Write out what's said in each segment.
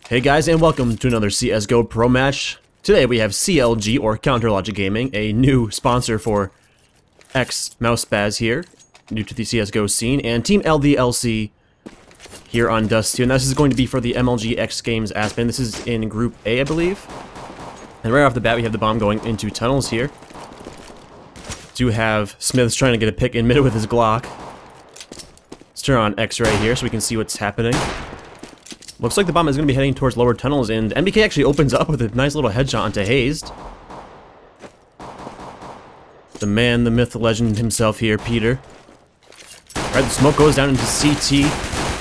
Hey guys, and welcome to another CSGO Pro match. Today we have CLG, or Counter Logic Gaming, a new sponsor for X Mousebaz here, new to the CSGO scene, and Team LDLC here on Dust 2, and this is going to be for the MLG X Games Aspen. This is in Group A, I believe. And right off the bat, we have the bomb going into tunnels here. Do have Smiths trying to get a pick in mid with his Glock. Let's turn on X-ray here so we can see what's happening. Looks like the bomb is going to be heading towards lower tunnels, and MBK actually opens up with a nice little headshot onto Hazed. The man, the myth, the legend himself here, Peter. Alright, the smoke goes down into CT.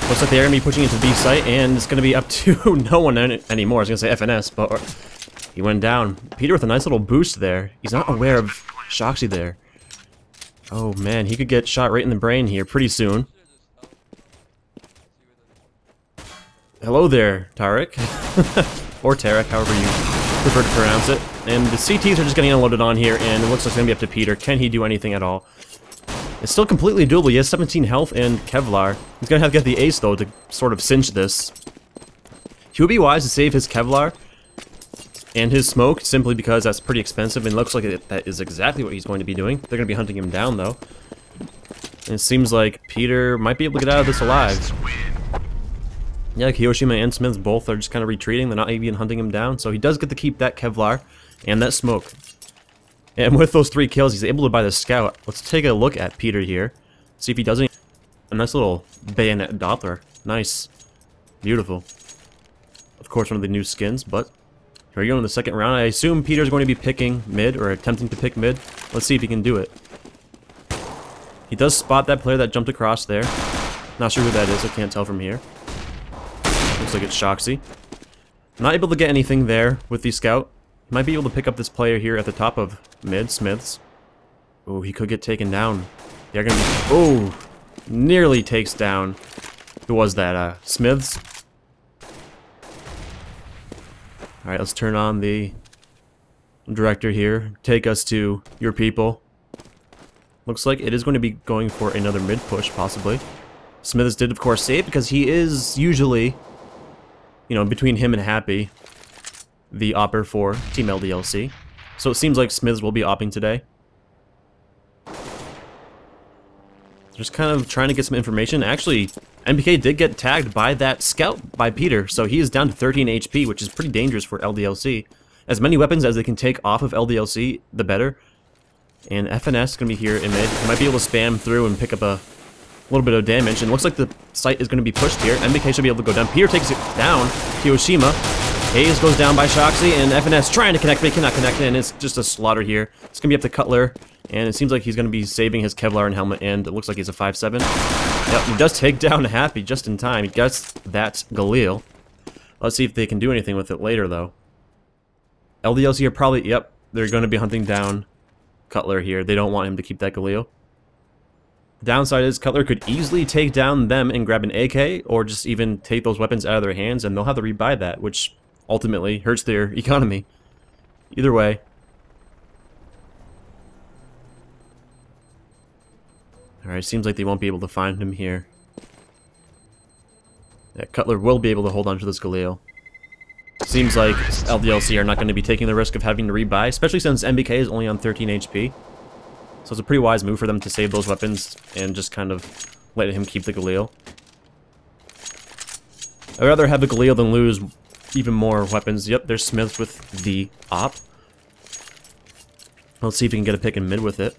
Looks like they're going to be pushing into B site, and it's going to be up to no one anymore. I was going to say FNS, but he went down. Peter with a nice little boost there. He's not aware of Shoxy there. Oh man, he could get shot right in the brain here pretty soon. Hello there, Tarek. Or Tarek, however you prefer to pronounce it. And the CTs are just getting unloaded on here, and it looks like it's going to be up to Peter. Can he do anything at all? It's still completely doable. He has 17 health and Kevlar. He's going to have to get the ace, though, to sort of cinch this. He would be wise to save his Kevlar and his smoke, simply because that's pretty expensive, and it looks like that is exactly what he's going to be doing. They're going to be hunting him down, though. And it seems like Peter might be able to get out of this alive. Yeah, Kiyoshima and Smiths both are just kind of retreating. They're not even hunting him down, so he does get to keep that Kevlar and that smoke. And with those 3 kills, he's able to buy the scout. Let's take a look at Peter here. See if he does any... A nice little bayonet Doppler. Nice. Beautiful. Of course, one of the new skins, but... Here we go in the second round. I assume Peter's going to be picking mid, or attempting to pick mid. Let's see if he can do it. He does spot that player that jumped across there. Not sure who that is, I can't tell from here. Looks like it's Shoxy. Not able to get anything there with the scout. Might be able to pick up this player here at the top of mid, Smiths. Oh, he could get taken down. They're gonna be... Oh! Nearly takes down... Who was that? Smiths? Alright, let's turn on the director here. Take us to your people. Looks like it is going to be going for another mid push, possibly. Smiths did, of course, save because he is usually... You know, between him and Happy, the opper for Team LDLC. So it seems like Smiths will be opping today. Just kind of trying to get some information. Actually, MBK did get tagged by that scout by Peter, so he is down to 13 HP, which is pretty dangerous for LDLC. As many weapons as they can take off of LDLC, the better. And FNS is going to be here in mid. He might be able to spam through and pick up a little bit of damage, and it looks like the site is going to be pushed here. MBK should be able to go down. Peter takes it down. Kiyoshima. Hayes goes down by Shoxy, and FNS trying to connect, but he cannot connect, and it's just a slaughter here. It's going to be up to Cutler, and it seems like he's going to be saving his Kevlar and helmet, and it looks like he's a 5-7. Yep, he does take down Happy just in time. He gets that Galil. Let's see if they can do anything with it later, though. LDLC are probably, yep, they're going to be hunting down Cutler here. They don't want him to keep that Galil. The downside is Cutler could easily take down them and grab an AK, or just even take those weapons out of their hands, and they'll have to rebuy that, which ultimately hurts their economy. Either way. Alright, seems like they won't be able to find him here. Yeah, Cutler will be able to hold on to this Galil. Seems like LDLC are not going to be taking the risk of having to rebuy, especially since MBK is only on 13 HP. So it's a pretty wise move for them to save those weapons and just kind of let him keep the Galil. I'd rather have the Galil than lose even more weapons. Yep, there's Smiths with the op. Let's see if we can get a pick in mid with it.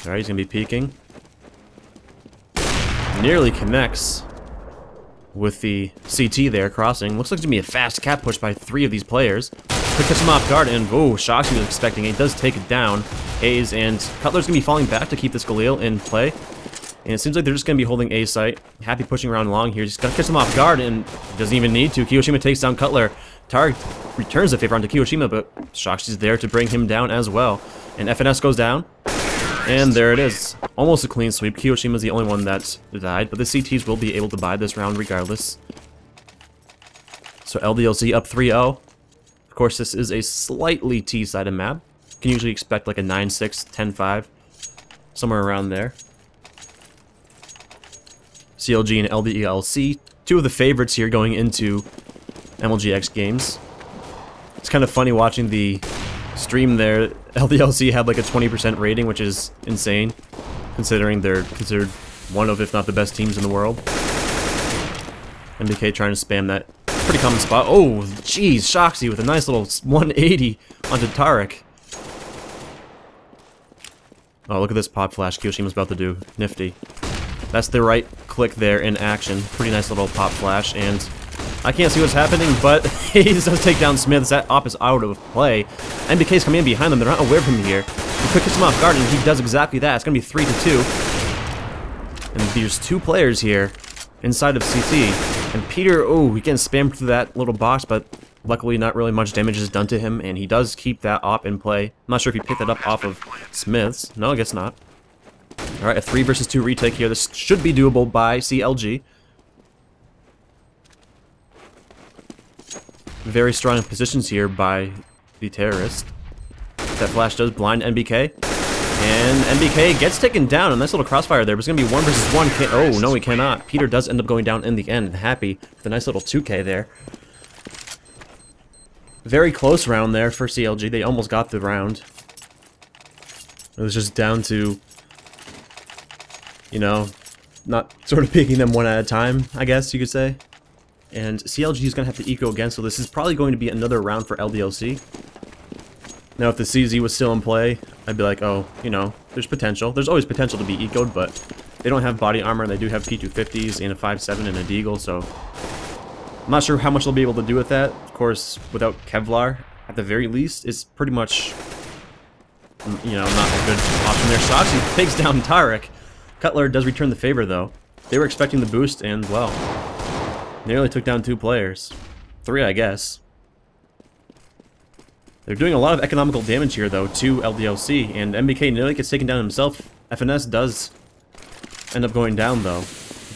Alright, he's going to be peeking. Nearly connects with the CT there crossing. Looks like it's going to be a fast cap push by 3 of these players. Could catch him off guard, and oh, Shoxy was expecting it. He does take it down. Hayes and Cutler's going to be falling back to keep this Galil in play. And it seems like they're just going to be holding A site. Happy pushing around long here. He's got to catch him off guard, and doesn't even need to. Kiyoshima takes down Cutler. Tarek returns the favor onto Kiyoshima, but Shoxy's there to bring him down as well. And FNS goes down. And there it is. Almost a clean sweep. Kiyoshima's the only one that died, but the CTs will be able to buy this round regardless. So LDLC up 3-0. Of course, this is a slightly T-sided map. You can usually expect like a 9-6, 10-5 somewhere around there. CLG and LDLC, two of the favorites here going into MLGX games. It's kind of funny watching the stream there. LDLC had like a 20% rating, which is insane, considering they're considered one of, if not the best teams in the world. MBK trying to spam that pretty common spot. Oh, jeez, Shoxy with a nice little 180 onto Tarek. Oh, look at this pop flash Kiyoshima's about to do. Nifty. That's the right click there in action. Pretty nice little pop flash, and I can't see what's happening, but Hayes does take down Smiths. That op is out of play. MBK's coming in behind them. They're not aware of him here. He quick hits him off guard, and he does exactly that. It's going to be 3-2. And there's two players here inside of CT. And Peter, oh, he gets spammed through that little box, but luckily not really much damage is done to him, and he does keep that op in play. I'm not sure if he picked that up off of Smiths. No, I guess not. Alright, a 3 versus 2 retake here. This should be doable by CLG. Very strong positions here by the terrorist. That flash does blind NBK. And NBK gets taken down. A nice little crossfire there, but it's going to be 1 versus 1. Oh, no, he cannot. Peter does end up going down in the end. Happy with a nice little 2K there. Very close round there for CLG. They almost got the round. It was just down to, you know, not sort of picking them one at a time, I guess you could say. And CLG is going to have to eco again, so this is probably going to be another round for LDLC. Now, if the CZ was still in play, I'd be like, oh, you know, there's potential. There's always potential to be ecoed, but they don't have body armor, and they do have P250s and a 5.7 and a Deagle, so I'm not sure how much they'll be able to do with that. Of course, without Kevlar, at the very least, it's pretty much, you know, not a good option there. Shoxy takes down Tarek. Cutler does return the favor, though. They were expecting the boost, and, well, nearly took down 2 players. 3, I guess. They're doing a lot of economical damage here, though, to LDLC, and MBK nearly gets taken down himself. FNS does end up going down, though.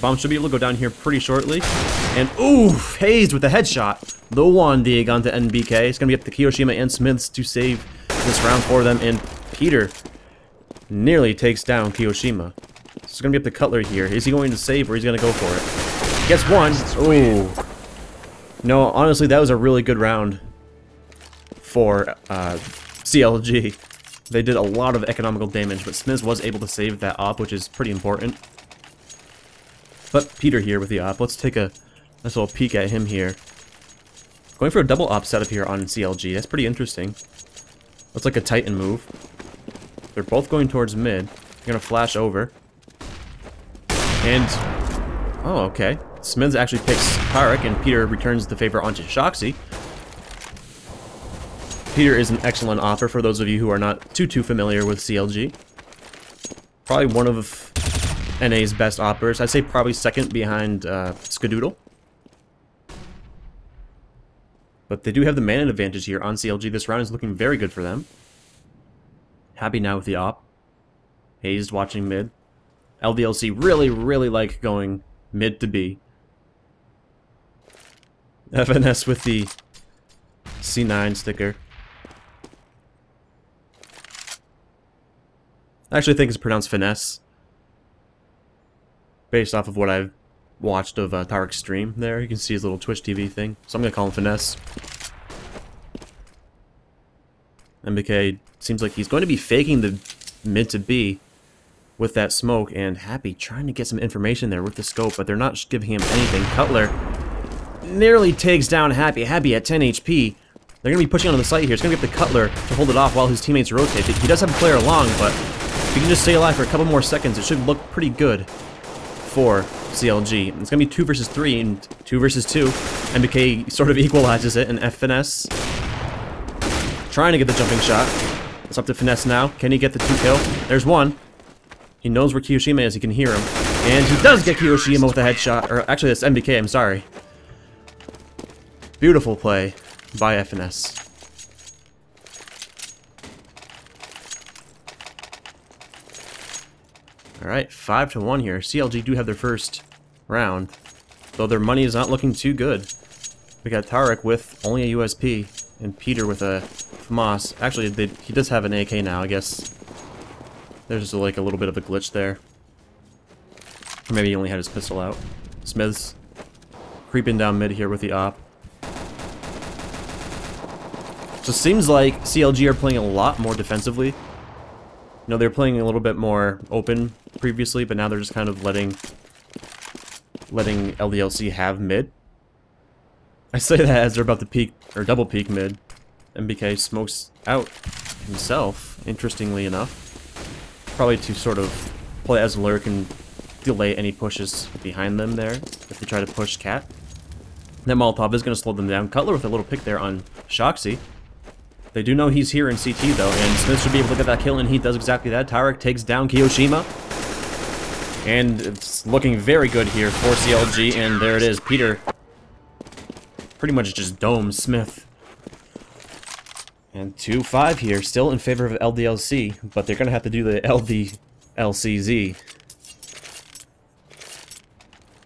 Bomb should be able to go down here pretty shortly. And, ooh, Hayes with the headshot. The 1 dig onto NBK. It's going to be up to Kiyoshima and Smiths to save this round for them, and Peter nearly takes down Kiyoshima. So it's going to be up to Cutler here. Is he going to save, or is he going to go for it? Gets 1. Ooh. No, honestly, that was a really good round for CLG. They did a lot of economical damage, but Smiths was able to save that op, which is pretty important. But Peter here with the op. Let's take a nice little peek at him here. Going for a double op setup here on CLG. That's pretty interesting. Looks like a Titan move. They're both going towards mid. They're going to flash over. And, oh, okay. Smiths actually picks Tarek, and Peter returns the favor onto Shoxy. Peter is an excellent opper for those of you who are not too familiar with CLG. Probably one of NA's best oppers. I'd say probably second behind Skadoodle. But they do have the mana advantage here on CLG. This round is looking very good for them. Happy now with the op. Hazed watching mid. LDLC really like going mid to B. FNS with the C9 sticker. I actually think it's pronounced finesse, based off of what I've watched of Tarek's stream there. You can see his little Twitch TV thing, so I'm going to call him finesse. MBK seems like he's going to be faking the mid to B with that smoke, and Happy trying to get some information there with the scope, but they're not giving him anything. Cutler nearly takes down Happy. Happy at 10 HP. They're going to be pushing onto the site here. It's going to be up to Cutler to hold it off while his teammates rotate. He does have a player along, but if he can just stay alive for a couple more seconds, it should look pretty good for CLG. It's going to be 2 versus 3 and 2 versus 2. MBK sort of equalizes it, and Finesse trying to get the jumping shot. It's up to Finesse now. Can he get the 2 kill? There's 1. He knows where Kiyoshima is. He can hear him. And he does get Kiyoshima with a headshot. Or actually, that's MBK. I'm sorry. Beautiful play by FNS. Alright, 5-1 here. CLG do have their first round, though their money is not looking too good. We got Tarek with only a USP, and Peter with a FAMAS. Actually, he does have an AK now, I guess. There's like a little bit of a glitch there. Or maybe he only had his pistol out. Smith's creeping down mid here with the op. So it seems like CLG are playing a lot more defensively. You know, they're playing a little bit more open previously, but now they're just kind of letting LDLC have mid. I say that as they're about to peek, or double peek mid. MBK smokes out himself, interestingly enough. Probably to sort of play as lurk and delay any pushes behind them there, if they try to push Cat. That Molotov is going to slow them down. Cutler with a little pick there on Shoxy. They do know he's here in CT though, and Smith should be able to get that kill, and he does exactly that. Tarek takes down Kiyoshima. And it's looking very good here for CLG, and there it is. Peter pretty much just domes Smith. And 2-5 here, still in favor of LDLC, but they're going to have to do the LDLCZ.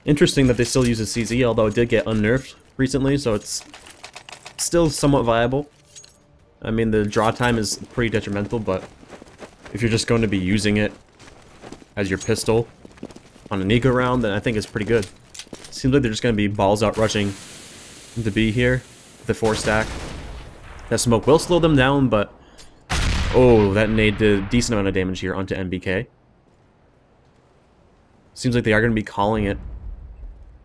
Interesting that they still use a CZ, although it did get unnerfed recently, so it's still somewhat viable. I mean, the draw time is pretty detrimental, but if you're just going to be using it as your pistol on an eco round, then I think it's pretty good. Seems like they're just going to be balls out rushing to B here, the 4-stack. That smoke will slow them down, but oh, that nade did a decent amount of damage here onto MBK. Seems like they are going to be calling it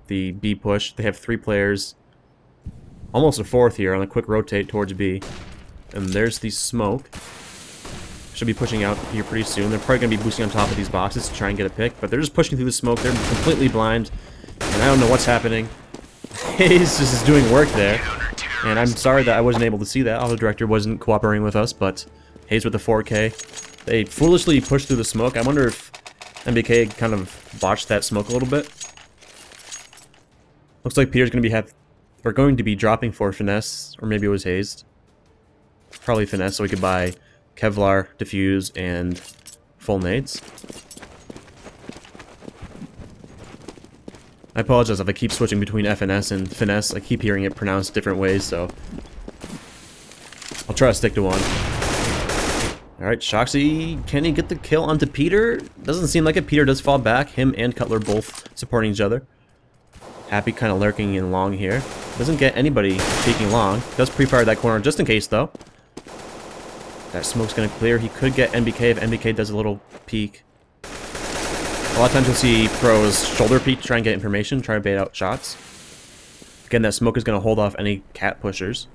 the B push. They have 3 players, almost a 4th here on a quick rotate towards B. And there's the smoke. Should be pushing out here pretty soon. They're probably going to be boosting on top of these boxes to try and get a pick, but they're just pushing through the smoke. They're completely blind, and I don't know what's happening. Hayes just is doing work there. And I'm sorry that I wasn't able to see that. Auto Director wasn't cooperating with us, but Hayes with the 4K. They foolishly pushed through the smoke. I wonder if MBK kind of botched that smoke a little bit. Looks like Peter's going to be dropping for Finesse, or maybe it was Hayes. Probably Finesse, so we could buy Kevlar, Diffuse, and full nades. I apologize if I keep switching between FNS and Finesse. I keep hearing it pronounced different ways, so I'll try to stick to one. Alright, Shoxy, can he get the kill onto Peter? Doesn't seem like it. Peter does fall back. Him and Cutler both supporting each other. Happy kind of lurking in long here. Doesn't get anybody peeking long. Does pre-fire that corner just in case, though. That smoke's going to clear. He could get MBK if MBK does a little peek. A lot of times you'll see pros shoulder peek to try and get information, try to bait out shots. Again, that smoke is going to hold off any cat pushers.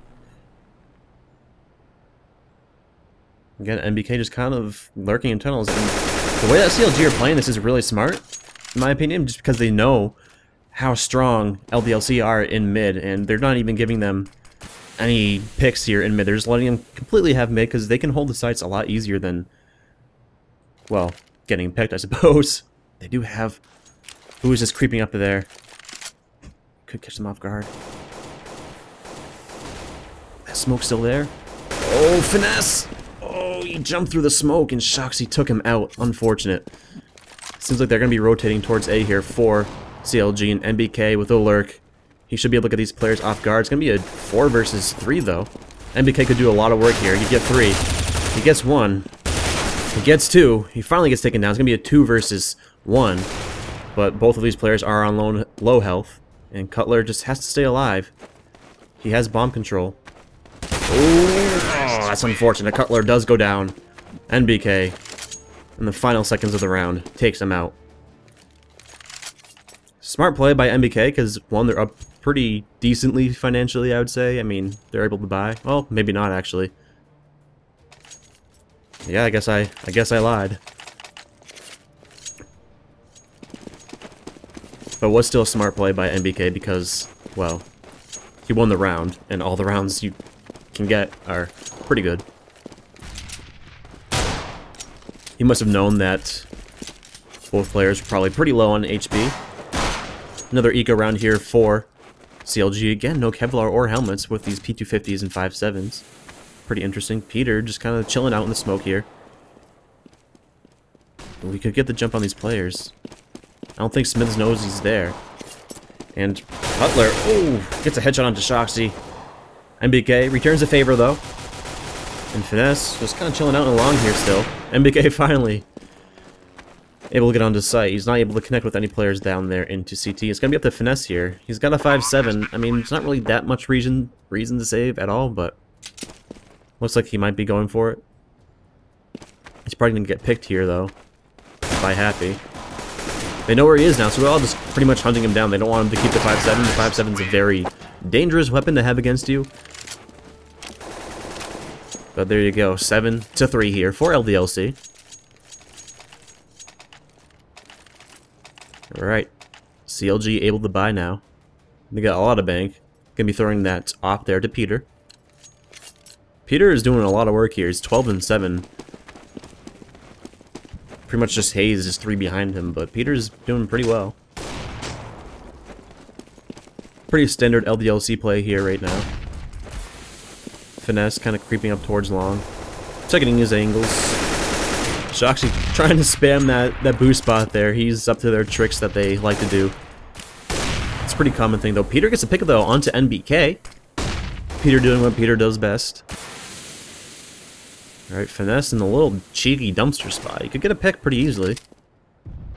Again, MBK just kind of lurking in tunnels. And the way that CLG are playing this is really smart, in my opinion, just because they know how strong LDLC are in mid, and they're not even giving them any picks here in mid. They're just letting them completely have mid, because they can hold the sites a lot easier than, well, getting picked, I suppose. They do have... Who is just creeping up to there? Could catch them off guard. That smoke's still there. Oh, Finesse! Oh, he jumped through the smoke, and Shoxy took him out. Unfortunate. Seems like they're going to be rotating towards A here for CLG, and MBK with a lurk. He should be able to get these players off guard. It's going to be a 4 versus 3, though. MBK could do a lot of work here. He get 3. He gets 1. He gets 2. He finally gets taken down. It's going to be a 2 versus 1. But both of these players are on low health. And Cutler just has to stay alive. He has bomb control. Oh, that's unfortunate. Cutler does go down. MBK, in the final seconds of the round, takes him out. Smart play by MBK, because, one, they're up pretty decently financially, I would say. I mean, they're able to buy. Well, maybe not, actually. Yeah, I guess I lied. But it was still a smart play by MBK because, well, he won the round, and all the rounds you can get are pretty good. He must have known that both players were probably pretty low on HP. Another eco round here for CLG. Again, no Kevlar or helmets with these P250s and 5.7s. Pretty interesting. Peter just kind of chilling out in the smoke here. We could get the jump on these players. I don't think Smiths knows he's there. And Cutler, oh, gets a headshot onto Shoxy. MBK returns the favor, though. And Finesse just kind of chilling out along here still. MBK finally able to get onto site. He's not able to connect with any players down there into CT. It's going to be up to Finesse here. He's got a 5-7. I mean, it's not really that much reason to save at all, but looks like he might be going for it. He's probably going to get picked here, though, by Happy. They know where he is now, so we're all just pretty much hunting him down. They don't want him to keep the 5-7. The 5-7 is a very dangerous weapon to have against you. But there you go, 7-3 here for LDLC. Alright, CLG able to buy now. They got a lot of bank. Gonna be throwing that off there to Peter. Peter is doing a lot of work here. He's 12-7. Pretty much just Hayes is 3 behind him, but Peter's doing pretty well. Pretty standard LDLC play here right now. Finesse kind of creeping up towards long. Checking his angles. Shoxy trying to spam that boost spot there. He's up to their tricks that they like to do. It's a pretty common thing though. Peter gets a pick though onto NBK. Peter doing what Peter does best. Alright, Finesse in the little cheeky dumpster spot. You could get a pick pretty easily.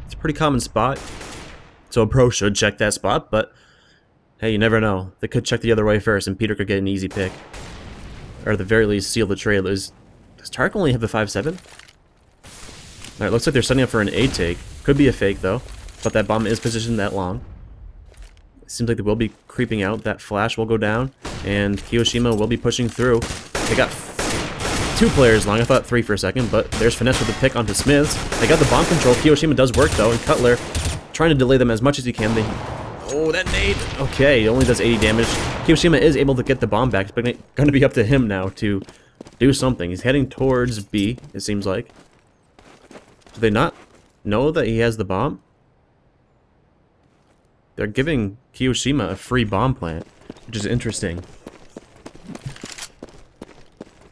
It's a pretty common spot. So a pro should check that spot, but hey, you never know. They could check the other way first and Peter could get an easy pick. Or at the very least, seal the trade. Does Tarek only have a 5-7? Alright, looks like they're setting up for an A take. Could be a fake, though. But that bomb is positioned that long. It seems like they will be creeping out. That flash will go down. And Kiyoshima will be pushing through. They got 2 players long. I thought 3 for a second. But there's Finesse with the pick onto Smiths. They got the bomb control. Kiyoshima does work, though. And Cutler trying to delay them as much as he can. Oh, that nade! Okay, it only does 80 damage. Kiyoshima is able to get the bomb back. It's going to be up to him now to do something. He's heading towards B, it seems like. Do they not know that he has the bomb? They're giving Kiyoshima a free bomb plant, which is interesting.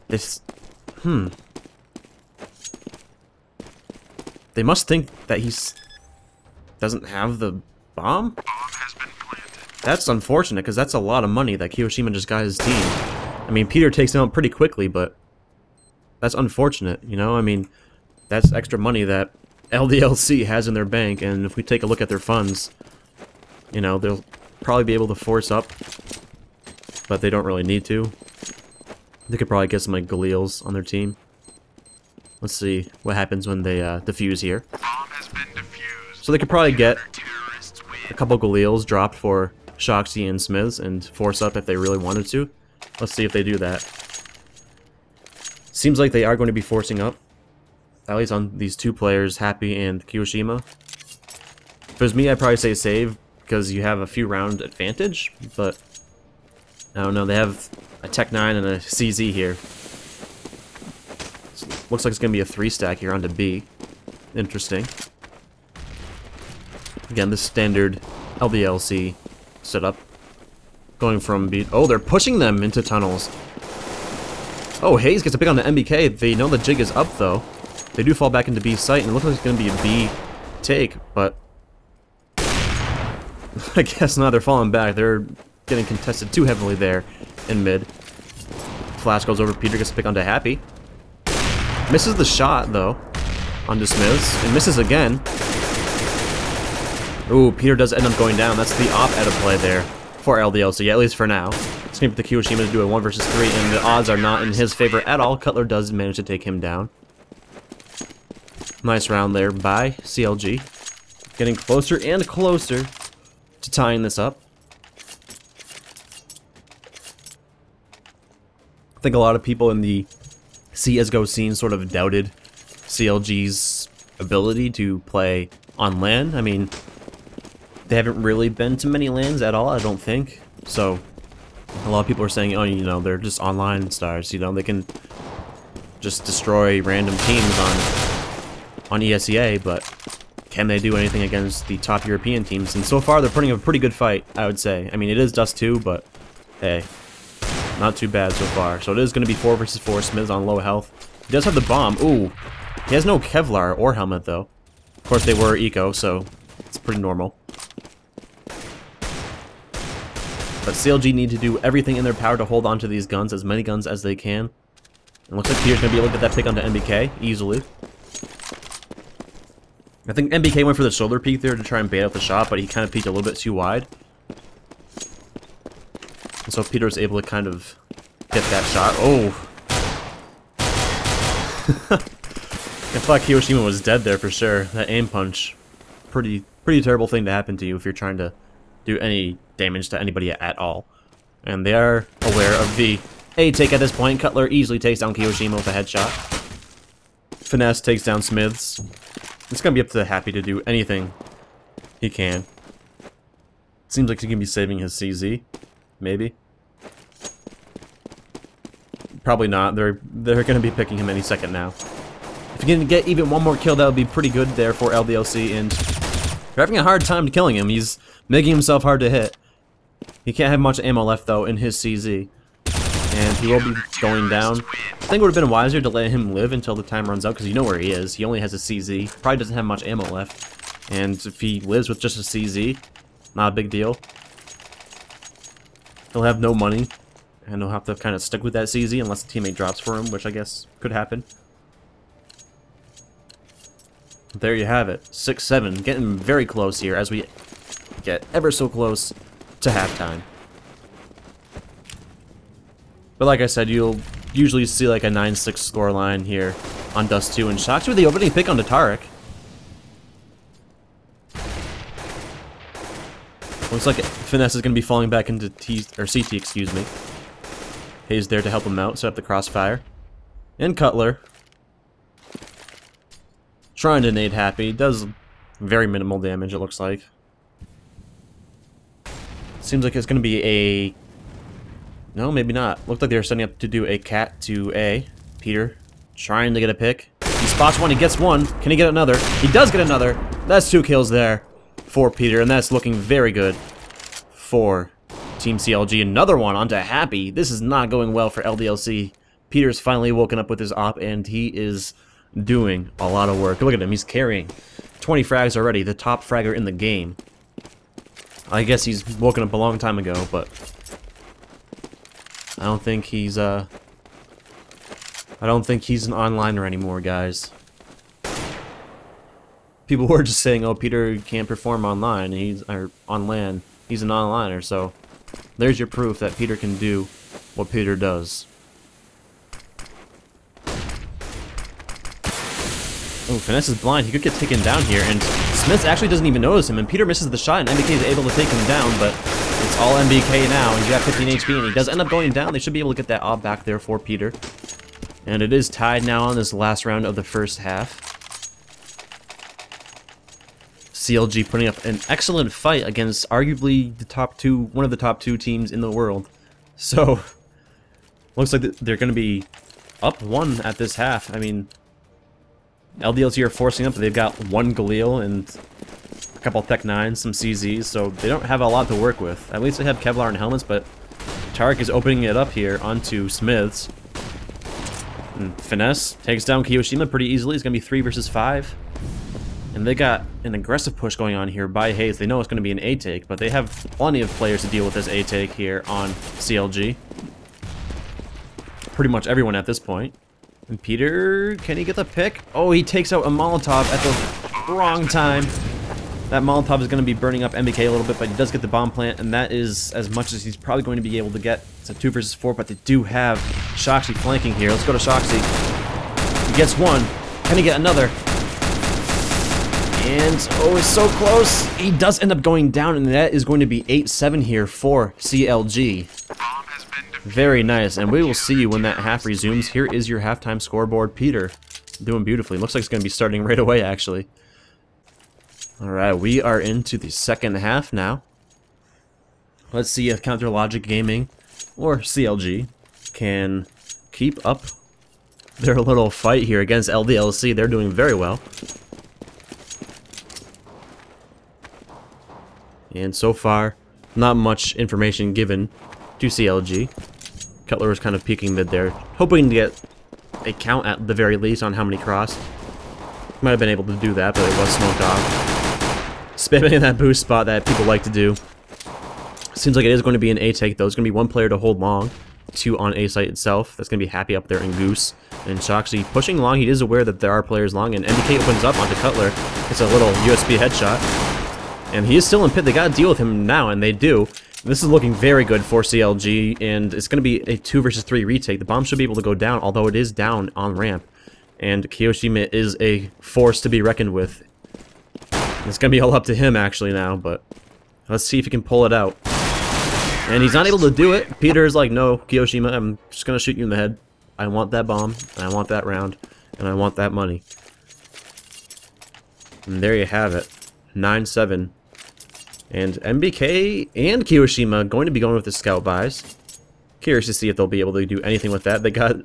This... They must think that he's... doesn't have the bomb? That's unfortunate, because that's a lot of money that Kiyoshima just got his team. I mean, Peter takes him out pretty quickly, but that's unfortunate, you know? I mean, that's extra money that LDLC has in their bank, and if we take a look at their funds, you know, they'll probably be able to force up, but they don't really need to. They could probably get some, like, Galils on their team. Let's see what happens when they defuse here. So they could probably get a couple Galils dropped for Shoxy and Smiths and force up if they really wanted to. Let's see if they do that. Seems like they are going to be forcing up. At least on these 2 players, Happy and Kiyoshima. If it was me, I'd probably say save, because you have a few round advantage, but I don't know, they have a Tech 9 and a CZ here. So looks like it's going to be a 3-stack here onto B. Interesting. Again, this standard LDLC setup. Going from B... Oh, they're pushing them into tunnels. Oh, Hayes gets a pick on the MBK. They know the jig is up, though. They do fall back into B site, and it looks like it's going to be a B take, but... I guess not, they're falling back. They're getting contested too heavily there in mid. Flash goes over, Peter gets a pick onto Happy. Misses the shot, though, onto Smiths, and misses again. Ooh, Peter does end up going down. That's the op out of play there for LDLC, at least for now. It's going to be the Kiyoshima to do a 1 versus 3, and the odds are not in his favor at all. Cutler does manage to take him down. Nice round there by CLG. Getting closer and closer to tying this up. I think a lot of people in the CSGO scene sort of doubted CLG's ability to play on LAN. I mean, they haven't really been to many LANs at all, I don't think. So, a lot of people are saying, oh, you know, they're just online stars, you know, they can just destroy random teams on ESEA, but can they do anything against the top European teams? And so far, they're putting up a pretty good fight, I would say. I mean, it is Dust 2, but hey, not too bad so far. So it is going to be 4 versus 4. Smith's on low health. He does have the bomb. Ooh, he has no Kevlar or helmet, though. Of course, they were eco, so it's pretty normal. But CLG need to do everything in their power to hold on to these guns, as many guns as they can. It looks like Peter's going to be able to get that pick onto MBK easily. I think MBK went for the shoulder peek there to try and bait out the shot, but he kind of peeked a little bit too wide. And so Peter was able to kind of get that shot. Oh! I thought Kiyoshima was dead there for sure. That aim punch. Pretty terrible thing to happen to you if you're trying to do any damage to anybody at all. And they are aware of the A-take at this point. Cutler easily takes down Kiyoshima with a headshot. Finesse takes down Smiths. It's gonna be up to Happy to do anything he can. Seems like he can be saving his CZ. Maybe. Probably not. They're gonna be picking him any second now. If he can get even one more kill, that would be pretty good there for LDLC, and they're having a hard time killing him. He's making himself hard to hit. He can't have much ammo left though in his CZ. And he will be going down. I think it would have been wiser to let him live until the time runs out, because you know where he is. He only has a CZ. Probably doesn't have much ammo left. And if he lives with just a CZ, not a big deal. He'll have no money. And he'll have to kind of stick with that CZ unless the teammate drops for him, which I guess could happen. There you have it. 6-7. Getting very close here as we get ever so close to halftime. But like I said, you'll usually see like a 9-6 scoreline here on Dust 2. And Shocked with the opening pick on Tarek. Looks like Finesse is going to be falling back into CT, excuse me. Hayes there to help him out, set up the crossfire. And Cutler. Trying to nade Happy. Does very minimal damage, it looks like. Seems like it's going to be a... No, maybe not. Looked like they were setting up to do a cat to A. Peter trying to get a pick. He spots one, he gets one. Can he get another? He does get another. That's 2 kills there for Peter, and that's looking very good for Team CLG. Another one onto Happy. This is not going well for LDLC. Peter's finally woken up with his op, and he is doing a lot of work. Look at him, he's carrying 20 frags already, the top fragger in the game. I guess he's woken up a long time ago, but I don't think he's an onliner anymore, guys. People were just saying, oh, Peter can't perform online, or on LAN. He's an onliner, so there's your proof that Peter can do what Peter does. Oh, Finesse is blind. He could get taken down here, and Smith actually doesn't even notice him, and Peter misses the shot, and MBK is able to take him down, but it's all MBK now. He's got 15 HP, and he does end up going down. They should be able to get that op back there for Peter. And it is tied now on this last round of the first half. CLG putting up an excellent fight against arguably one of the top two teams in the world. So, looks like they're going to be up 1 at this half. I mean, LDLC are forcing up. They've got 1 Galil and a couple Tech 9s, some CZs, so they don't have a lot to work with. At least they have Kevlar and helmets, but Tarek is opening it up here onto Smiths. And Finesse takes down Kiyoshima pretty easily. It's going to be 3 versus 5. And they got an aggressive push going on here by Hayes. They know it's going to be an A-take, but they have plenty of players to deal with this A-take here on CLG. Pretty much everyone at this point. And Peter, can he get the pick? Oh, he takes out a Molotov at the wrong time. That Molotov is going to be burning up MBK a little bit, but he does get the bomb plant, and that is as much as he's probably going to be able to get. It's a 2 versus 4, but they do have Shoxy flanking here. Let's go to Shoxy. He gets one. Can he get another? And, oh, it's so close. He does end up going down, and that is going to be 8-7 here for CLG. Very nice, and we will see you when that half resumes. Here is your halftime scoreboard. Peter doing beautifully. Looks like it's going to be starting right away, actually. Alright, we are into the second half now. Let's see if Counter Logic Gaming or CLG can keep up their little fight here against LDLC. They're doing very well. And so far, not much information given to CLG. Cutler was kind of peeking mid there, hoping to get a count at the very least on how many crossed. Might have been able to do that, but it was smoked off. Spamming in that boost spot that people like to do. Seems like it is going to be an A-take, though. It's going to be 1 player to hold long. two on A site itself. That's going to be Happy up there and Goose. And Shoxy pushing long. He is aware that there are players long, and MBK opens up onto Cutler. It's a little USB headshot. And he is still in pit. They got to deal with him now, and they do. This is looking very good for CLG, and it's going to be a 2 versus 3 retake. The bomb should be able to go down, although it is down on ramp. And Kiyoshima is a force to be reckoned with. It's going to be all up to him, actually, now, but let's see if he can pull it out. And he's not able to do it. Peter is like, no, Kiyoshima, I'm just going to shoot you in the head. I want that bomb, and I want that round, and I want that money. And there you have it. 9-7. And MBK and Kiyoshima going to be going with the scout buys. Curious to see if they'll be able to do anything with that. They got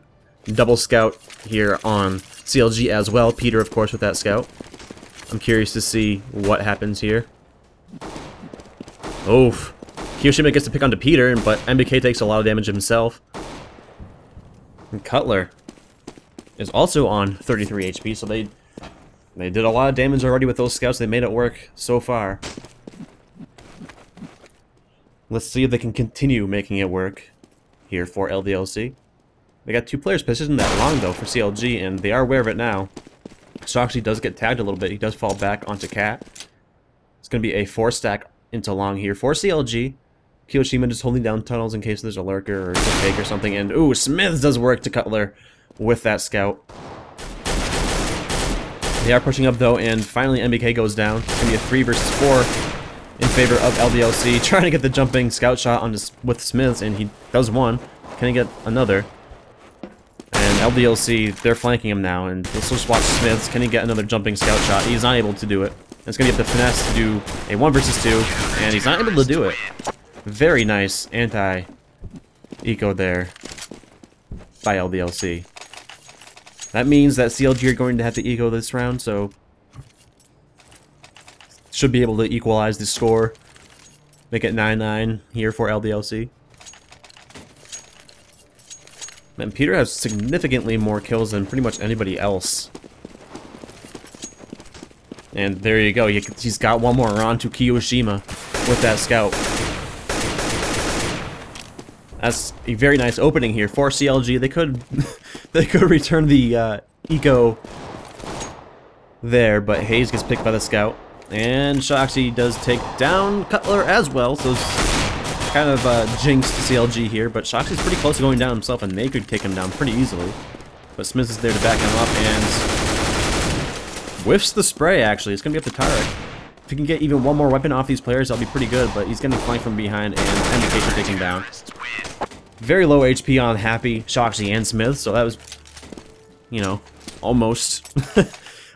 double scout here on CLG as well. Peter, of course, with that scout. I'm curious to see what happens here. Oof. Kiyoshima gets to pick onto Peter, but MBK takes a lot of damage himself. And Cutler is also on 33 HP, so they did a lot of damage already with those scouts. They made it work so far. Let's see if they can continue making it work here for LDLC. They got 2 players positioned that long, though, for CLG, and they are aware of it now. Shoxy does get tagged a little bit. He does fall back onto Cat. It's going to be a 4-stack into long here for CLG. Kiyoshima just holding down tunnels in case there's a lurker or a fake or something. And, ooh, Smiths does work to Cutler with that scout. They are pushing up, though, and finally MBK goes down. It's going to be a 3 versus 4 in favor of LDLC. Trying to get the jumping scout shot on with Smiths, and he does one. Can he get another? And LDLC, they're flanking him now, and let's just watch Smiths. Can he get another jumping scout shot? He's not able to do it. It's going to get the finesse to do a 1 versus 2, and he's not able to do it. Very nice anti-eco there by LDLC. That means that CLG are going to have to eco this round, so should be able to equalize the score. Make it 9-9 here for LDLC. And Peter has significantly more kills than pretty much anybody else. And there you go. He's got one more on to Kiyoshima with that scout. That's a very nice opening here for CLG. They could they could return the eco there, but Hayes gets picked by the scout. And Shoxy does take down Cutler as well, so it's kind of jinxed CLG here, but Shoxy's pretty close to going down himself, and they could take him down pretty easily. But Smith is there to back him up, and whiffs the spray, actually. It's going to be up to Tarek. If he can get even one more weapon off these players, that'll be pretty good, but he's getting flanked from behind, and MBK should take him down. Very low HP on Happy, Shoxy, and Smith, so that was, you know, almost,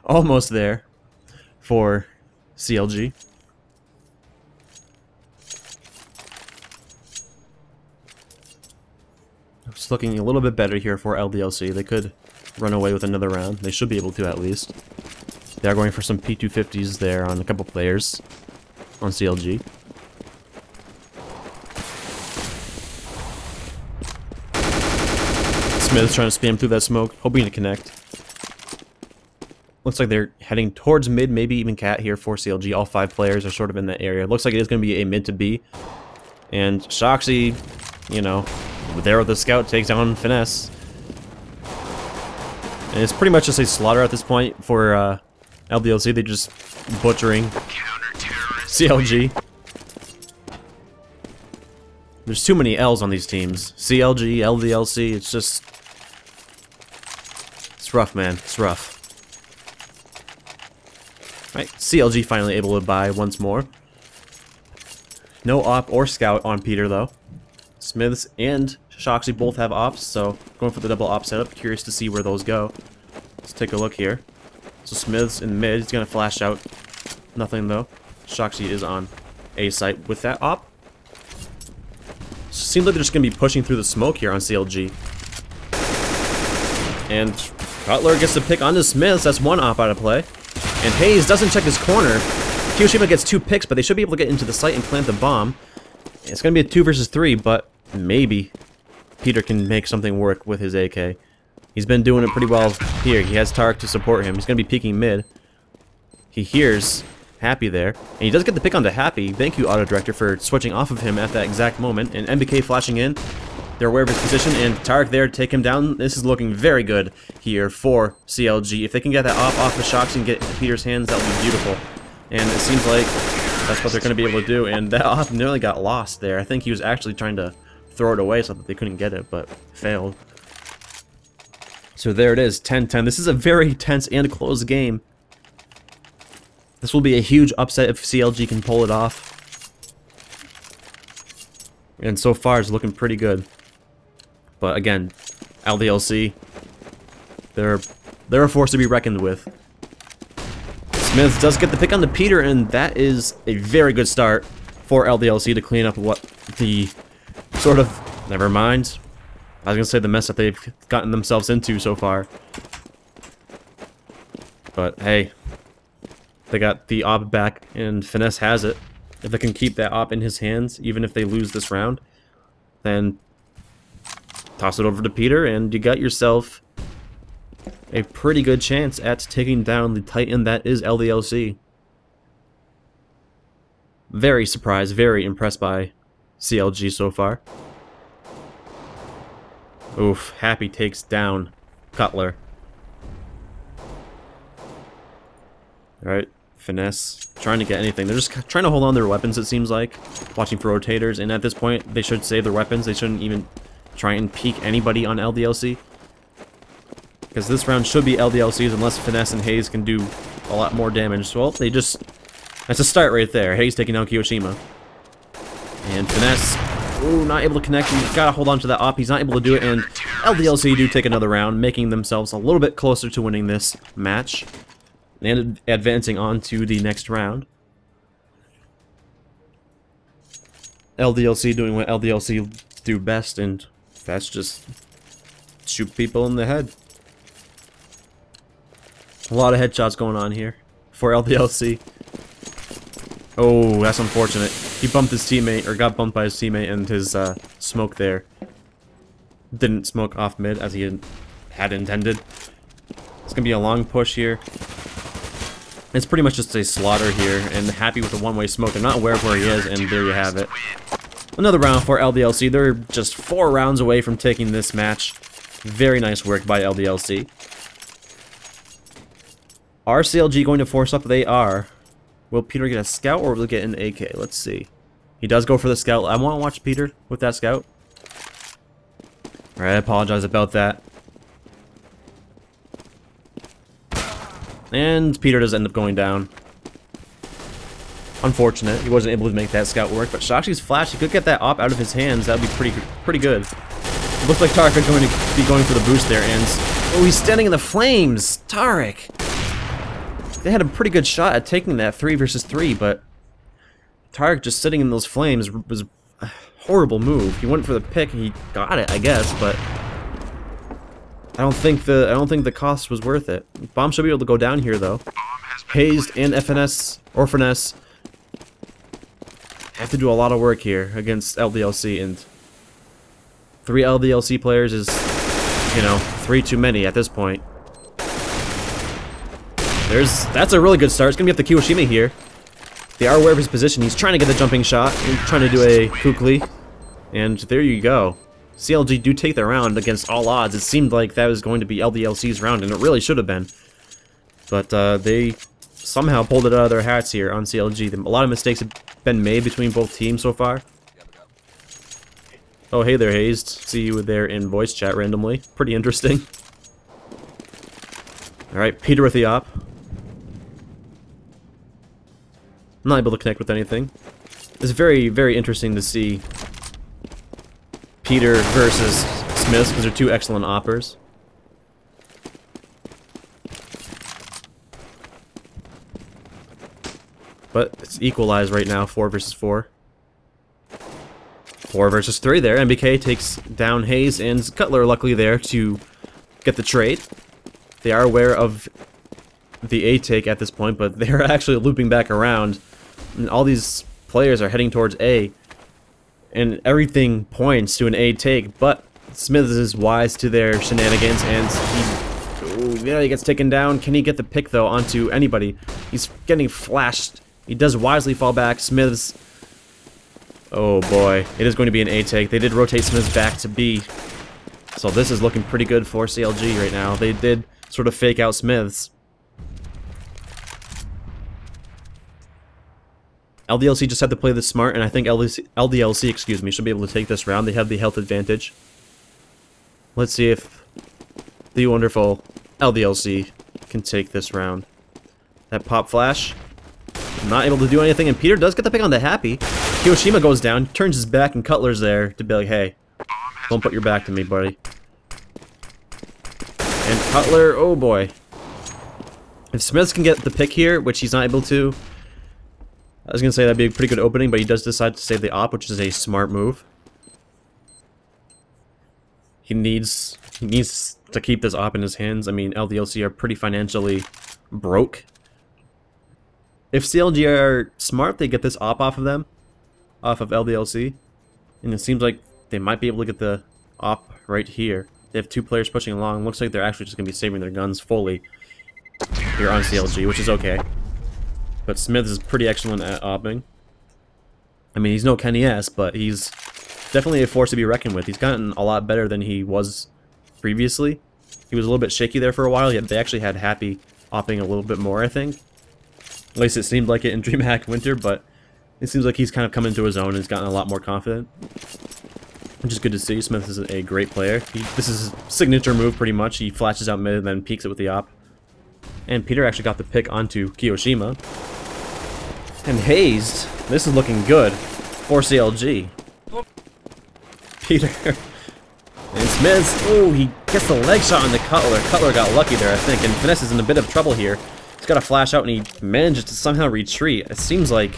almost there for CLG. It's looking a little bit better here for LDLC. They could run away with another round. They should be able to, at least. They are going for some P250s there on a couple players on CLG. Smith's trying to spam through that smoke, hoping to connect. Looks like they're heading towards mid, maybe even Cat here for CLG. All 5 players are sort of in that area. Looks like it is going to be a mid to B. And Shoxy, you know, there with the scout, takes down Finesse. And it's pretty much just a slaughter at this point for LDLC. They're just butchering CLG. There's too many L's on these teams. CLG, LDLC, it's just... it's rough, man. It's rough. Right, CLG finally able to buy once more. No op or scout on Peter, though. Smiths and Shoxy both have ops, so going for the double op setup. Curious to see where those go. Let's take a look here. So Smiths in mid, he's gonna flash out. Nothing though. Shoxy is on A site with that op. Seems like they're just gonna be pushing through the smoke here on CLG. And Cutler gets to pick onto Smiths. That's one op out of play. And Hayes doesn't check his corner. Kiyoshima gets 2 picks, but they should be able to get into the site and plant the bomb. It's gonna be a 2 versus 3, but maybe Peter can make something work with his AK. He's been doing it pretty well here. He has Tarek to support him. He's going to be peeking mid. He hears Happy there. And he does get the pick onto Happy. Thank you, Auto Director, for switching off of him at that exact moment. And MBK flashing in. They're aware of his position, and Tarek there to take him down. This is looking very good here for CLG. If they can get that off the shocks and get into Peter's hands, that would be beautiful. And it seems like that's what they're going to be able to do, and that off nearly got lost there. I think he was actually trying to throw it away so that they couldn't get it, but failed. So there it is, 10-10. This is a very tense and close game. This will be a huge upset if CLG can pull it off. And so far it's looking pretty good. But again, LDLC, they're a force to be reckoned with. Smith does get the pick on the Peter, and that is a very good start for LDLC to clean up what the sort of, never mind. I was going to say the mess that they've gotten themselves into so far. But hey, they got the op back, and Finesse has it. If they can keep that op in his hands, even if they lose this round, then toss it over to Peter, and you got yourself a pretty good chance at taking down the Titan that is LDLC. Very surprised, very impressed by CLG so far. Oof, Happy takes down Cutler. Alright, Finesse, trying to get anything. They're just trying to hold on to their weapons, it seems like. Watching for rotators, and at this point, they should save their weapons. They shouldn't even try and peek anybody on LDLC. Because this round should be LDLC's unless Finesse and Hayes can do a lot more damage. Well, they just... that's a start right there. Hayes taking down Kiyoshima. And Finesse... ooh, not able to connect. He's got to hold on to that op. He's not able to do it, and LDLC do take another round, making themselves a little bit closer to winning this match and advancing on to the next round. LDLC doing what LDLC do best, and that's just shoot people in the head. A lot of headshots going on here for LDLC. Oh, that's unfortunate. He bumped his teammate, or got bumped by his teammate, and his smoke there didn't smoke off mid as he had intended. It's going to be a long push here. It's pretty much just a slaughter here, and Happy with a one-way smoke. They're not aware of where he is, and there you have it. Another round for LDLC. They're just 4 rounds away from taking this match. Very nice work by LDLC. Are CLG going to force up? They are. Will Peter get a scout or will he get an AK? Let's see. He does go for the scout. I want to watch Peter with that scout. Alright, I apologize about that. And Peter does end up going down. Unfortunate. He wasn't able to make that scout work, but Shakshi's flash, he could get that op out of his hands. That would be pretty good. It looks like Tarek is going to be going for the boost there, and oh, he's standing in the flames. Tarek. They had a pretty good shot at taking that 3 versus 3, but Tarek just sitting in those flames was a horrible move. He went for the pick, he got it, I guess, but I don't think the cost was worth it. Bomb should be able to go down here though. Hayes and Finesse have to do a lot of work here against LDLC, and 3 LDLC players is, you know, 3 too many at this point. That's a really good start. It's gonna be up to Kiyoshima here. They are aware of his position. He's trying to get the jumping shot. He's trying to do a kukli. And there you go. CLG do take their round against all odds. It seemed like that was going to be LDLC's round, and it really should have been. But they somehow pulled it out of their hats here on CLG. A lot of mistakes have been made between both teams so far. Oh, hey there, Hayes. See you there in voice chat randomly. Pretty interesting. Alright, Peter with the op. Not able to connect with anything. It's very, very interesting to see Peter versus Smith, because they're 2 excellent oppers. But it's equalized right now, 4 versus 4. 4 versus 3 there. MBK takes down Hayes, and Cutler luckily there to get the trade. They are aware of the A take at this point, but they're actually looping back around. And all these players are heading towards A. And everything points to an A take, but Smith is wise to their shenanigans, and he gets taken down. Can he get the pick, though, onto anybody? He's getting flashed. He does wisely fall back. Smiths... Oh boy, it is going to be an A take. They did rotate Smiths back to B. So this is looking pretty good for CLG right now. They did sort of fake out Smiths. LDLC just had to play this smart, and I think LDLC, excuse me, should be able to take this round. They have the health advantage. Let's see if the wonderful LDLC can take this round. That pop flash, not able to do anything, and Peter does get the pick on the Happy. Hiroshima goes down, turns his back, and Cutler's there to be like, hey, don't put your back to me, buddy. And Cutler, oh boy. If Smiths can get the pick here, which he's not able to, I was going to say that'd be a pretty good opening, but he does decide to save the op, which is a smart move. He needs to keep this op in his hands. I mean, LDLC are pretty financially broke. If CLG are smart, they get this op off of them, off of LDLC. And it seems like they might be able to get the op right here. They have two players pushing along. Looks like they're actually just going to be saving their guns fully here on CLG, which is okay. But Smith is pretty excellent at opping. I mean, he's no Kenny S, but he's definitely a force to be reckoned with. He's gotten a lot better than he was previously. He was a little bit shaky there for a while, yet they actually had Happy opping a little bit more, I think. At least it seemed like it in DreamHack Winter, but it seems like he's kind of come into his own and has gotten a lot more confident. Which is good to see. Smith is a great player. This is his signature move, pretty much. He flashes out mid and then peeks it with the op. And Peter actually got the pick onto Kiyoshima. And hazed. This is looking good for CLG. Peter. And Smiths. Oh, he gets the leg shot on the Cutler. Cutler got lucky there, I think. And Finesse is in a bit of trouble here. He's got a flash out and he manages to somehow retreat. It seems like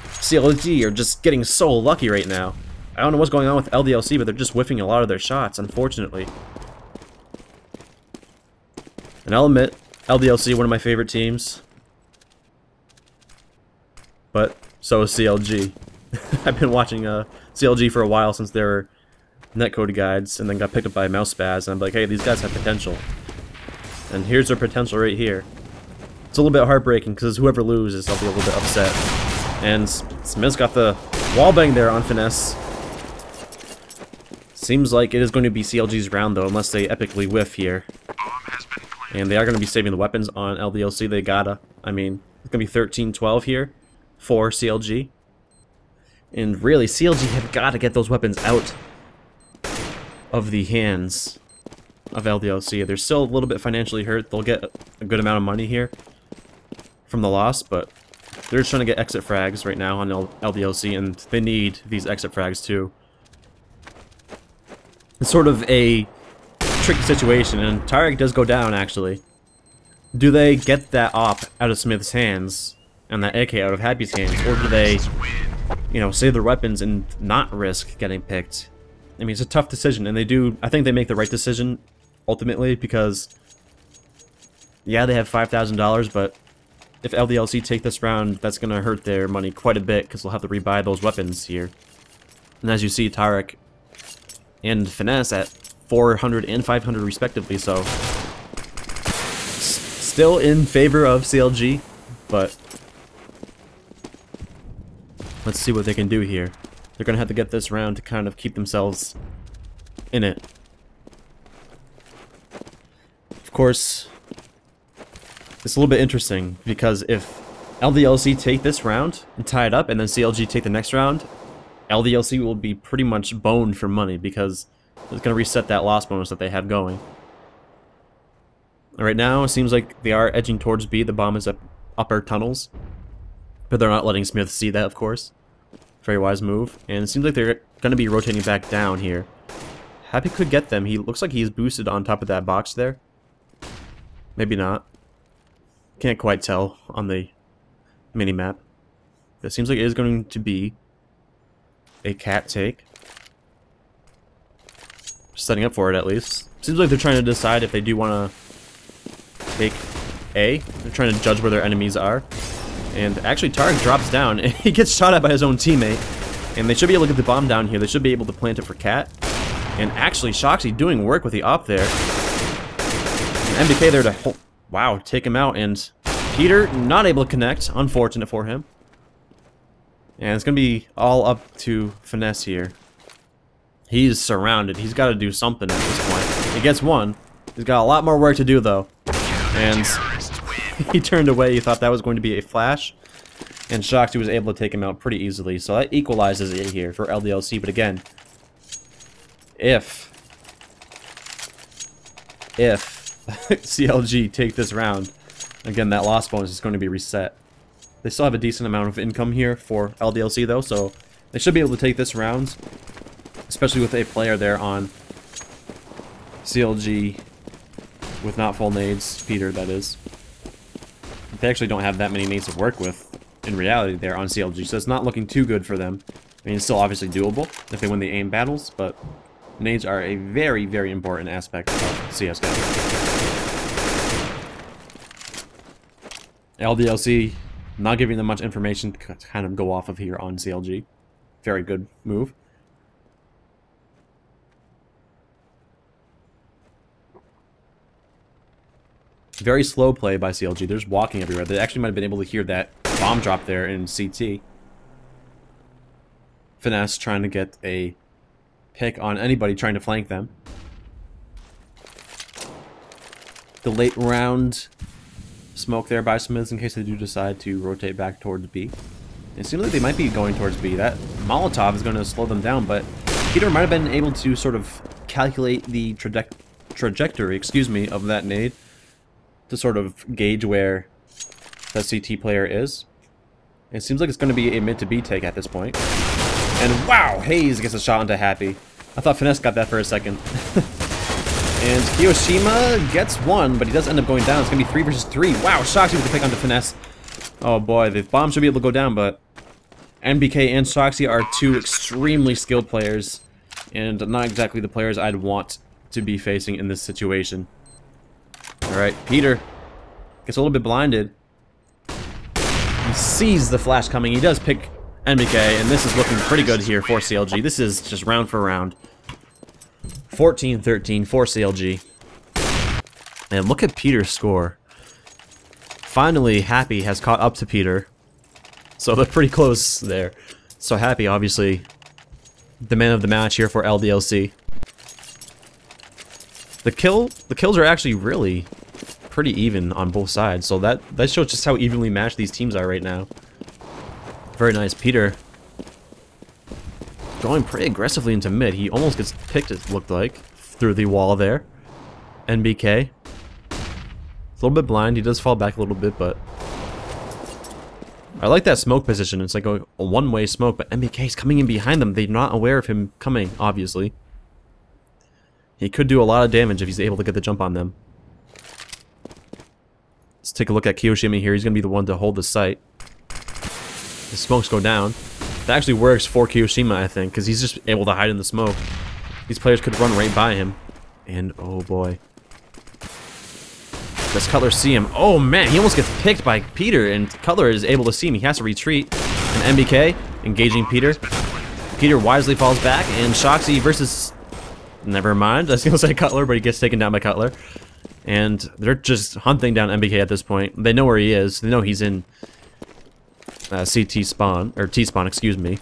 CLG are just getting so lucky right now. I don't know what's going on with LDLC, but they're just whiffing a lot of their shots, unfortunately. And I'll admit, LDLC, one of my favorite teams. But so is CLG. I've been watching CLG for a while since they were netcode guides, and then got picked up by Mouse Spaz, and I'm like, hey, these guys have potential. And here's their potential right here. It's a little bit heartbreaking, because whoever loses, I'll be a little bit upset. And Smith's got the wallbang there on Finesse. Seems like it is going to be CLG's round, though, unless they epically whiff here. And they are going to be saving the weapons on LDLC. They gotta. I mean, it's going to be 13-12 here for CLG. And really, CLG have got to get those weapons out of the hands of LDLC. They're still a little bit financially hurt. They'll get a good amount of money here from the loss, but they're just trying to get exit frags right now on LDLC, and they need these exit frags too. It's sort of a tricky situation, and Tarek does go down, actually. Do they get that op out of Smith's hands, and that AK out of Happy's hands, or do they, you know, save their weapons and not risk getting picked? I mean, it's a tough decision, and they do, I think they make the right decision, ultimately, because, yeah, they have $5,000, but if LDLC take this round, that's going to hurt their money quite a bit, because they'll have to rebuy those weapons here. And as you see, Tarek and Finesse at 400 and 500 respectively, so still in favor of CLG, but let's see what they can do here. They're going to have to get this round to kind of keep themselves in it. Of course, it's a little bit interesting, because if LDLC take this round and tie it up, and then CLG take the next round, LDLC will be pretty much boned for money, because it's going to reset that loss bonus that they have going. Right now, it seems like they are edging towards B. The bomb is up upper tunnels, but they're not letting Smith see that, of course. Very wise move. And it seems like they're going to be rotating back down here. Happy could get them. He looks like he's boosted on top of that box there. Maybe not. Can't quite tell on the mini-map. It seems like it is going to be a cat take. Setting up for it, at least. Seems like they're trying to decide if they do want to take A. They're trying to judge where their enemies are. And actually, Tarek drops down, and he gets shot at by his own teammate. And they should be able to get the bomb down here. They should be able to plant it for Cat. And actually, Shoxy doing work with the op there. And MDK there to, wow, take him out. And Peter not able to connect. Unfortunate for him. And it's going to be all up to Finesse here. He's surrounded. He's got to do something at this point. He gets one. He's got a lot more work to do, though. And he turned away. He thought that was going to be a flash. And Shoxy was able to take him out pretty easily. So that equalizes it here for LDLC. But again, if CLG take this round, again, that loss bonus is going to be reset. They still have a decent amount of income here for LDLC, though, so they should be able to take this round, especially with a player there on CLG with not full nades, Peter, that is. They actually don't have that many nades to work with in reality there on CLG, so it's not looking too good for them. I mean, it's still obviously doable if they win the aim battles, but nades are a very, very important aspect of CSGO. LDLC not giving them much information to kind of go off of here on CLG. Very good move. Very slow play by CLG. They're just walking everywhere. They actually might have been able to hear that bomb drop there in CT. Finesse trying to get a pick on anybody trying to flank them. The late round smoke there by Smiths in case they do decide to rotate back towards B. It seems like they might be going towards B. That Molotov is going to slow them down, but Peter might have been able to sort of calculate the trajectory, of that nade to sort of gauge where that CT player is. It seems like it's going to be a mid to B take at this point. And wow, Hayes gets a shot into Happy. I thought Finesse got that for a second. And Kiyoshima gets one, but he does end up going down. It's going to be 3 versus 3. Wow, Shoxy with the pick onto Finesse. Oh boy, the bomb should be able to go down, but NBK and Shoxy are two extremely skilled players, and not exactly the players I'd want to be facing in this situation. Alright, Peter gets a little bit blinded. He sees the flash coming. He does pick NBK, and this is looking pretty good here for CLG. This is just round for round. 14-13 for CLG. And look at Peter's score. Finally, Happy has caught up to Peter. So they're pretty close there. So Happy, obviously, the man of the match here for LDLC. The kills are actually really pretty even on both sides. So that shows just how evenly matched these teams are right now. Very nice. Peter going pretty aggressively into mid. He almost gets picked, it looked like, through the wall there. NBK. It's a little bit blind. He does fall back a little bit, but I like that smoke position. It's like a one-way smoke, but NBK's coming in behind them. They're not aware of him coming, obviously. He could do a lot of damage if he's able to get the jump on them. Let's take a look at Kiyoshima here. He's going to be the one to hold the site. The smokes go down. That actually works for Kiyoshima, I think, because he's just able to hide in the smoke. These players could run right by him. And, oh boy. Does Cutler see him? Oh man, he almost gets picked by Peter, and Cutler is able to see him. He has to retreat. And MBK engaging Peter. Peter wisely falls back, and Shoxy versus... Never mind, I was going to say Cutler, but he gets taken down by Cutler. And they're just hunting down MBK at this point. They know where he is. They know he's in CT spawn, or T spawn, excuse me.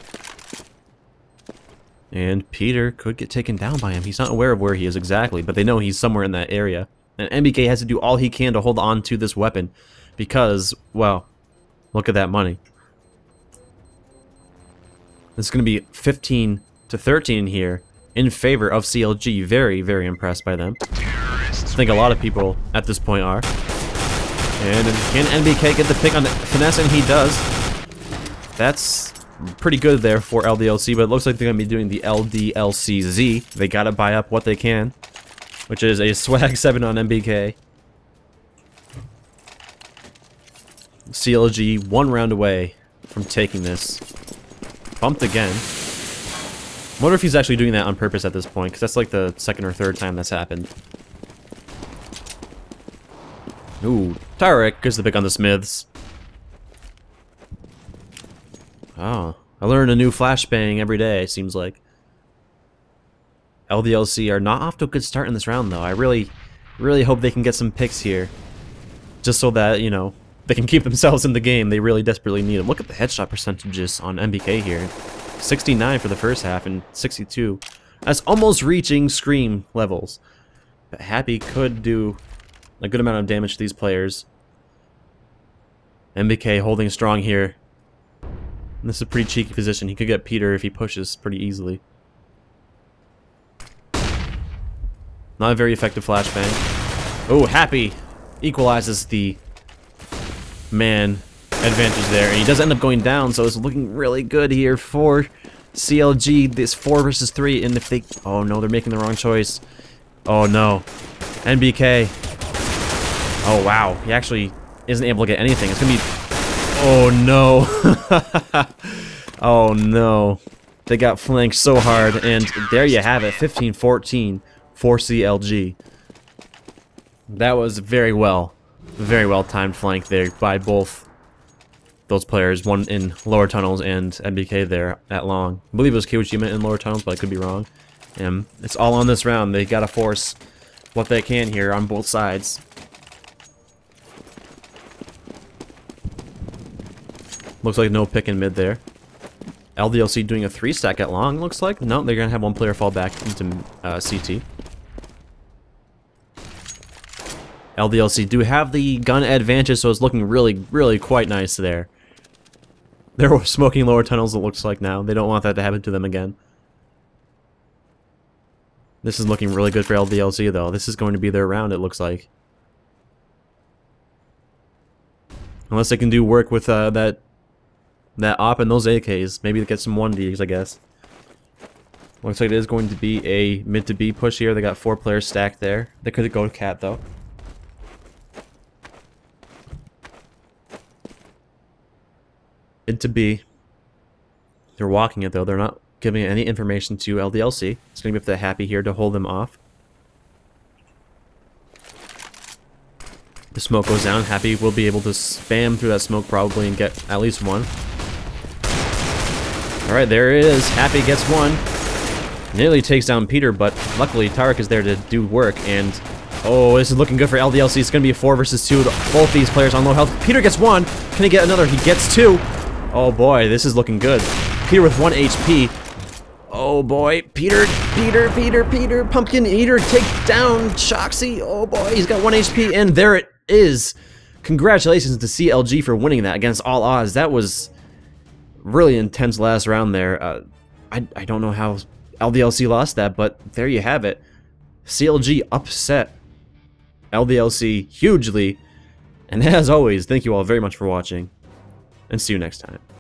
And Peter could get taken down by him. He's not aware of where he is exactly, but they know he's somewhere in that area. And MBK has to do all he can to hold on to this weapon because, well, look at that money. It's going to be 15-13 here in favor of CLG. Very, very impressed by them. I think a lot of people at this point are. And can NBK get the pick on the Finesse? And he does. That's pretty good there for LDLC, but it looks like they're going to be doing the LDLCZ. They got to buy up what they can, which is a swag 7 on MBK. CLG 1 round away from taking this. Bumped again. Wonder if he's actually doing that on purpose at this point, because that's like the second or third time that's happened. Ooh, Tarek gets the pick on the Smiths. Oh, I learn a new flashbang every day, it seems like. LDLC are not off to a good start in this round, though. I really hope they can get some picks here. Just so that, you know, they can keep themselves in the game. They really desperately need them. Look at the headshot percentages on MBK here. 69 for the first half and 62. That's almost reaching Scream levels. But Happy could do a good amount of damage to these players. MBK holding strong here. And this is a pretty cheeky position. He could get Peter if he pushes pretty easily. Not a very effective flashbang. Oh, Happy equalizes the man advantage there, and he does end up going down, so it's looking really good here for CLG. This 4 versus 3, and if they... Oh no, they're making the wrong choice. Oh no. NBK. Oh wow, he actually isn't able to get anything. It's gonna be... Oh no. Oh no. They got flanked so hard, and there you have it, 15-14 for CLG. That was very well timed flank there by both those players, one in lower tunnels and MBK there at long. I believe it was Kiyoshima in lower tunnels, but I could be wrong. And it's all on this round. They gotta force what they can here on both sides. Looks like no pick in mid there. LDLC doing a 3-stack at long, looks like. No, they're gonna have one player fall back into CT. LDLC do have the gun advantage, so it's looking really quite nice there. They're smoking lower tunnels, it looks like now. They don't want that to happen to them again. This is looking really good for LDLC, though. This is going to be their round, it looks like. Unless they can do work with that op and those AKs. Maybe get some 1Ds, I guess. Looks like it is going to be a mid to B push here. They got 4 players stacked there. They could go cat, though. Mid to B. They're walking it, though. They're not giving any information to LDLC. It's going to be up to Happy here to hold them off. The smoke goes down. Happy will be able to spam through that smoke probably and get at least one. Alright, there it is. Happy gets one. Nearly takes down Peter, but luckily Tarek is there to do work, and oh, this is looking good for LDLC. It's going to be a 4 versus 2. Both these players on low health. Peter gets one. Can he get another? He gets 2. Oh boy, this is looking good. Peter with 1 HP. Oh boy, Peter, Pumpkin Eater, take down Shoxy. Oh boy, he's got 1 HP, and there it is. Congratulations to CLG for winning that against all odds. That was really intense last round there. I don't know how LDLC lost that, but there you have it. CLG upset LDLC hugely. And as always, thank you all very much for watching, and see you next time.